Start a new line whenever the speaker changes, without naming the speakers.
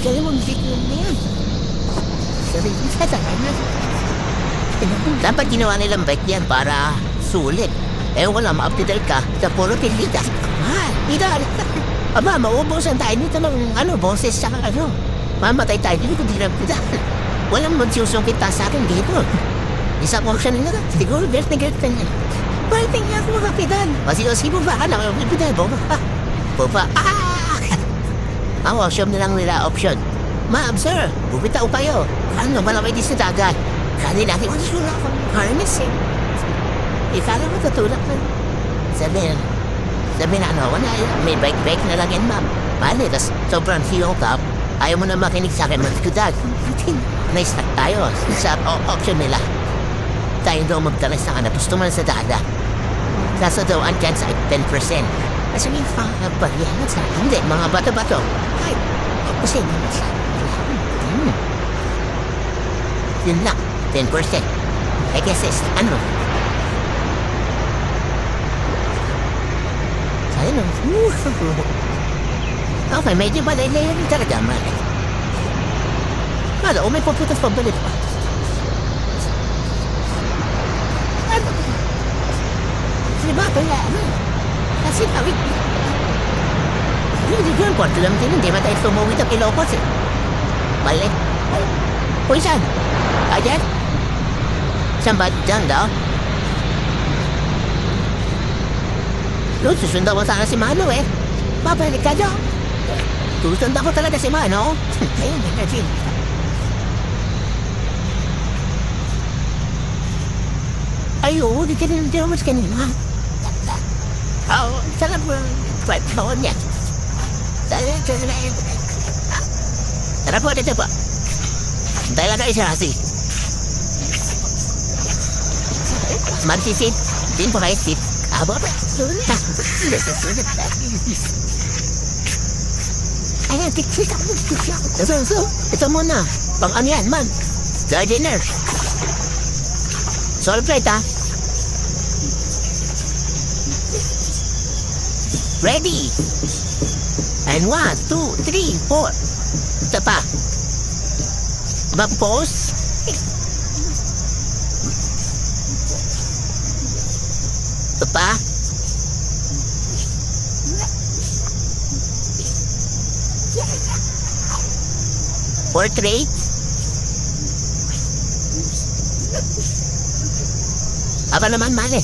Kaya mong bigyan na yan. Sarili sa tahanan. Dapat ginawa nilang bike yan para sulit. Wala, ma-update ka sa puro tilitas. Ida, aba, mauubusan tayo nito ng boses sa mamatay tayo dito kung di lang kita. Walang magsusungkit sa akin dito. Isa ko siya nila, siguro belt na girlfriend yan. Bakit nga ako makapitan? Sige ba ka na, kapitan, boba. Ang option nilang nila, option. Ma'am, sir, bubitaw kayo. Malamay din sa dagat. Kani natin, sure ako, harness eh. Ikala mo tutulak na. Sabi na wala yun. May bike na lang yan, ma'am. Pali, tas sobrang hero ka. Ayaw mo na makinig sa akin, magkudag. Nice na tayo. Sa option nila. Tayo daw magtalas na tapos tumalan sa dada. Kaso daw, ang chance ay 10%. Kasi may pangabarihan sa hindi, mga bato-bato. Ay, kasi naman sa yun lang, 10%. I guess is, ayun okay, medyo balay-layan yung talaga, man. May puputas pagbalit pa. Diba, kaya, kasi tawid. Hindi ko yung kwarto lang din, hindi tayo tumuwid ang Ilocos eh. Balik. Uy, saan? Ayan? Saan ba? Diyan daw? Doon, susundan ko sana si Mano eh. Babalik ka daw. Susundan ko talaga si Mano. Ayun, kasi. Ayun, di ka rin mas kanina. Sarap mo bawon niya. Sarap po, dito po. Tayo lang kayo siya kasi. Magsisit. Din po kayo sit. Abo pa. Ayan, tiksit ako. Ito muna. Pang yan, man. Sa dinner. Solve plate, ha? Ready. And 1, 2, 3, 4. Ito pa. Mag-pause. Ito pa. Portrait. Aba naman, mali.